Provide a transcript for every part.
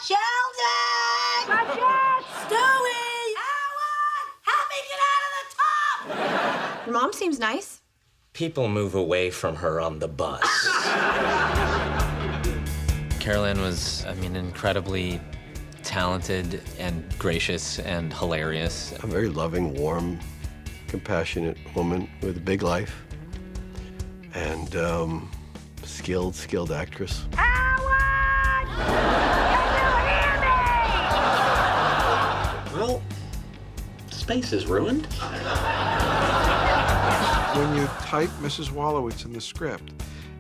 Sheldon! Roger! Stewie! Howard! Help me get out of the tub! Your mom seems nice. People move away from her on the bus. Carol Ann was, incredibly talented and gracious and hilarious. A very loving, warm, compassionate woman with a big life. And skilled actress. Howard! Can you hear me? Well, space is ruined. When you type Mrs. Wolowitz in the script,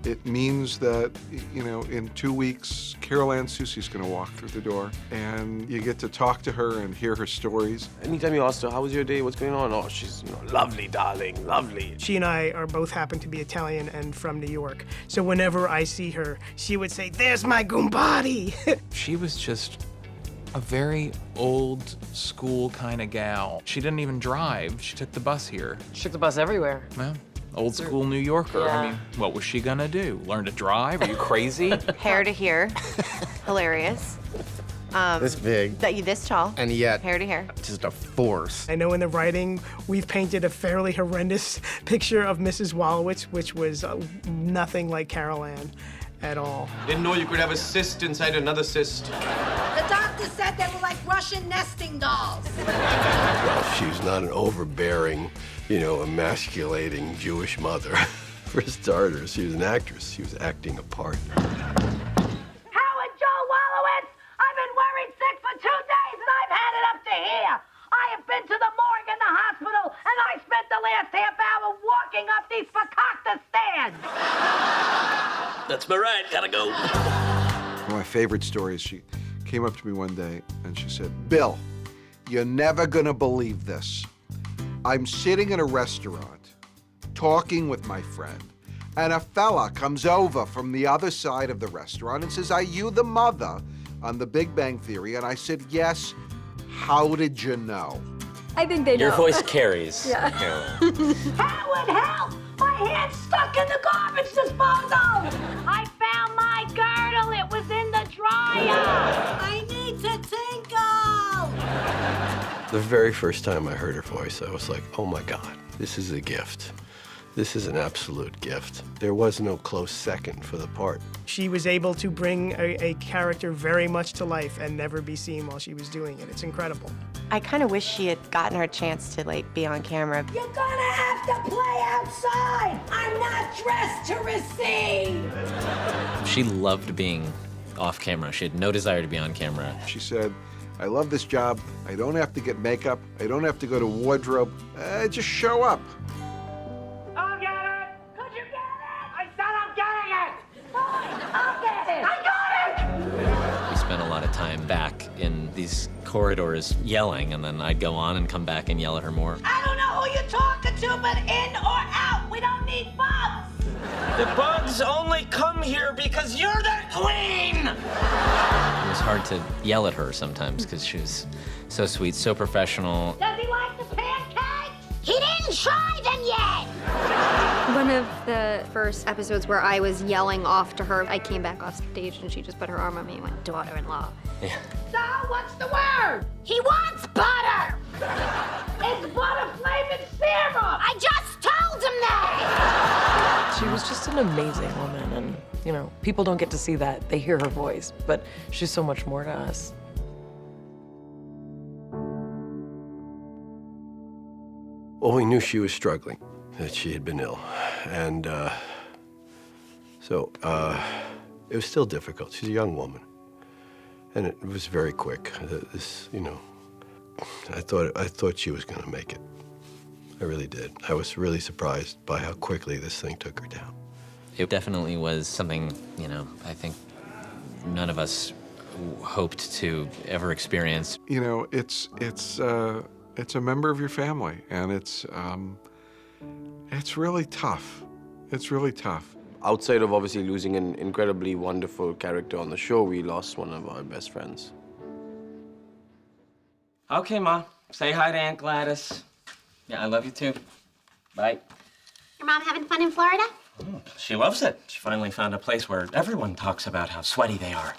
it means that, in 2 weeks, Carol Ann Susie's gonna walk through the door, and you get to talk to her and hear her stories. Anytime you ask her, how was your day, what's going on? Oh, she's, lovely, darling, lovely. She and I are both happen to be Italian and from New York. So whenever I see her, she would say, "There's my Goombati." She was just a very old school kind of gal. She didn't even drive. She took the bus here. She took the bus everywhere. Well, old school New Yorker. Yeah. What was she gonna do? Learn to drive? Are you crazy? Hair to here. Hilarious. This big. This tall. And yet, Hair to hair. just a force. I know in the writing, we've painted a fairly horrendous picture of Mrs. Wolowitz, which was nothing like Carol Ann at all. Didn't know you could have a cyst inside another cyst. The doctor said they were like Russian nesting dolls. Well, she's not an overbearing, emasculating Jewish mother. For starters, she was an actress. She was acting a part. Howard Joe Wolowitz, I've been worried sick for 2 days and I've had it up to here. I have been to the morgue and the hospital and I spent the last half hour walking up these fakakta stairs. That's my ride, gotta go. One of my favorite stories, she came up to me one day and she said, "Bill, you're never gonna believe this. I'm sitting in a restaurant talking with my friend, and a fella comes over from the other side of the restaurant and says, 'Are you the mother on The Big Bang Theory?' And I said, 'Yes. How did you know?'" I think they know. Your voice carries. Yeah. Howard, help! My hand's stuck in the garbage disposal! I found my girdle. It was in the dryer. I need to tinkle! The very first time I heard her voice, I was like, oh my God, this is a gift. This is an absolute gift. There was no close second for the part. She was able to bring a character very much to life and never be seen while she was doing it. It's incredible. I kind of wish she had gotten her chance to be on camera. You're gonna have to play outside! I'm not dressed to receive! She loved being off camera. She had no desire to be on camera. She said, "I love this job. I don't have to get makeup. I don't have to go to wardrobe. Just show up." I'll get it! Could you get it? I said I'm getting it! Fine, I'll get it! I got it! We spent a lot of time back in these corridors yelling, and then I'd go on and come back and yell at her more. I don't know who you're talking to, but in or out, we don't need bugs! The bugs only come here because you're the queen! It was hard to yell at her sometimes because she was so sweet, so professional. Does he like the pancakes? He didn't try them yet! One of the first episodes where I was yelling off to her, I came back off stage and she just put her arm on me and went, "Daughter-in-law." Yeah. So, what's the word? He wants butter! It's butter-flavored serum! I just told him that! She was just an amazing woman, and, people don't get to see that. They hear her voice, but she's so much more to us. Well, we knew she was struggling, that she had been ill. And so it was still difficult. She's a young woman. And it was very quick. I thought she was going to make it. I really did. I was really surprised by how quickly this thing took her down. It definitely was something, I think none of us hoped to ever experience. It's a member of your family, and it's really tough. It's really tough. Outside of obviously losing an incredibly wonderful character on the show, we lost one of our best friends. Okay, Ma. Say hi to Aunt Gladys. Yeah, I love you too. Bye. Your mom having fun in Florida? She loves it. She finally found a place where everyone talks about how sweaty they are.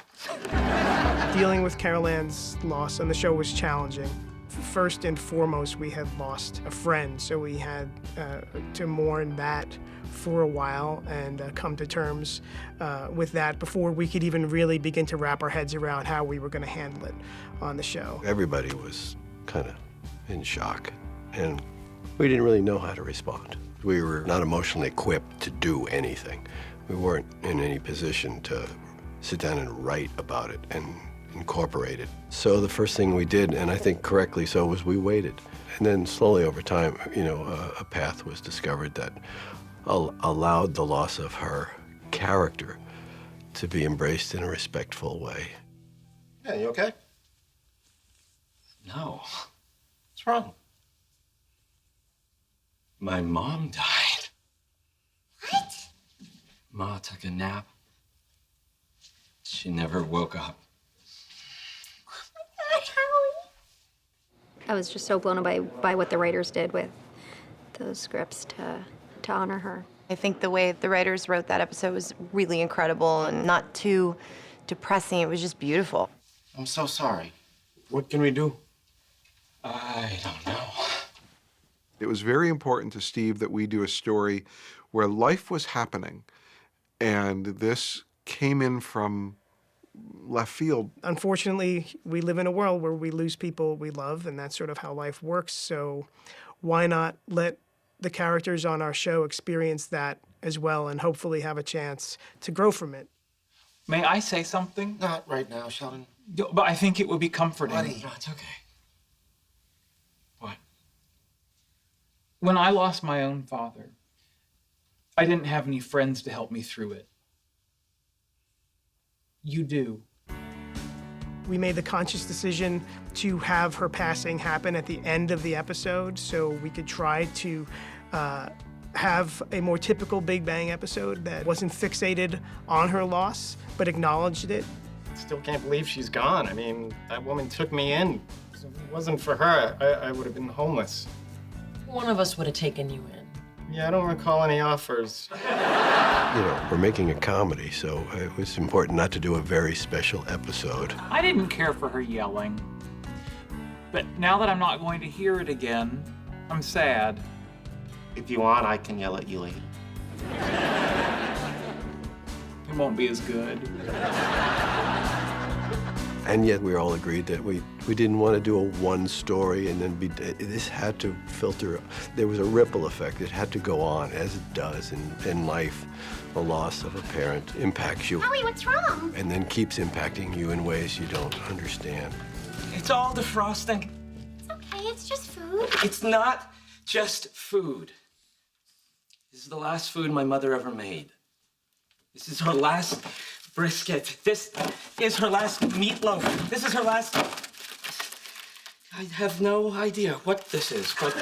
Dealing with Carol Ann's loss on the show was challenging. First and foremost, we had lost a friend, so we had to mourn that for a while and come to terms with that before we could even really begin to wrap our heads around how we were going to handle it on the show. Everybody was kind of in shock, and we didn't really know how to respond. We were not emotionally equipped to do anything. We weren't in any position to sit down and write about it and incorporate it. So the first thing we did, and I think correctly so, was we waited. And then slowly over time, you know, a path was discovered that allowed the loss of her character to be embraced in a respectful way. Yeah, you okay? No. What's wrong? My mom died. What? Ma took a nap. She never woke up. I was just so blown away by what the writers did with those scripts to honor her. I think the way the writers wrote that episode was really incredible and not too depressing. It was just beautiful. I'm so sorry. What can we do? I don't know. It was very important to Steve that we do a story where life was happening, and this came in from left field. Unfortunately, we live in a world where we lose people we love, and that's sort of how life works. So why not let the characters on our show experience that as well and hopefully have a chance to grow from it? May I say something? Not right now, Sheldon. But I think it would be comforting. Buddy. No, it's okay. What? When I lost my own father, I didn't have any friends to help me through it. You do. We made the conscious decision to have her passing happen at the end of the episode so we could try to have a more typical Big Bang episode that wasn't fixated on her loss, but acknowledged it. Still can't believe she's gone. I mean, that woman took me in. If it wasn't for her, I would have been homeless. One of us would have taken you in. Yeah, I don't recall any offers. You know, we're making a comedy, so it was important not to do a very special episode. I didn't care for her yelling. But now that I'm not going to hear it again, I'm sad. If you want, I can yell at you later. It won't be as good. And yet we all agreed that we didn't want to do a one story and then this had to filter. There was a ripple effect. It had to go on, as it does in life. The loss of a parent impacts you. Howie, what's wrong? And then keeps impacting you in ways you don't understand. It's all defrosting. It's okay, it's just food. It's not just food. This is the last food my mother ever made. This is her last brisket. This is her last meatloaf. This is her last... I have no idea what this is, but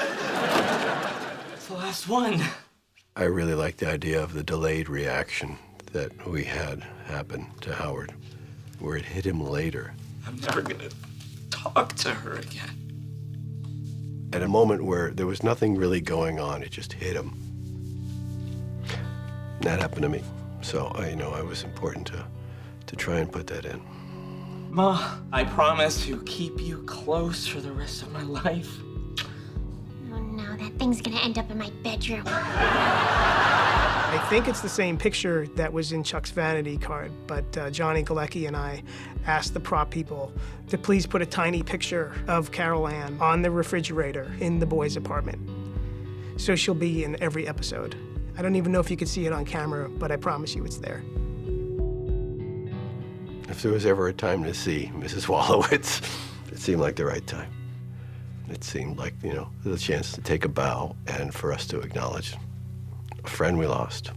it's the last one. I really like the idea of the delayed reaction that we had happen to Howard, where it hit him later. I'm never gonna talk to her again. At a moment where there was nothing really going on, it just hit him. And that happened to me. So I was important to try and put that in. Ma, I promise to keep you close for the rest of my life. Oh no, that thing's gonna end up in my bedroom. I think it's the same picture that was in Chuck's vanity card, but Johnny Galecki and I asked the prop people to please put a tiny picture of Carol Ann on the refrigerator in the boys' apartment. So she'll be in every episode. I don't even know if you could see it on camera, but I promise you it's there. If there was ever a time to see Mrs. Wolowitz, it seemed like the right time. It seemed like, the chance to take a bow and for us to acknowledge a friend we lost.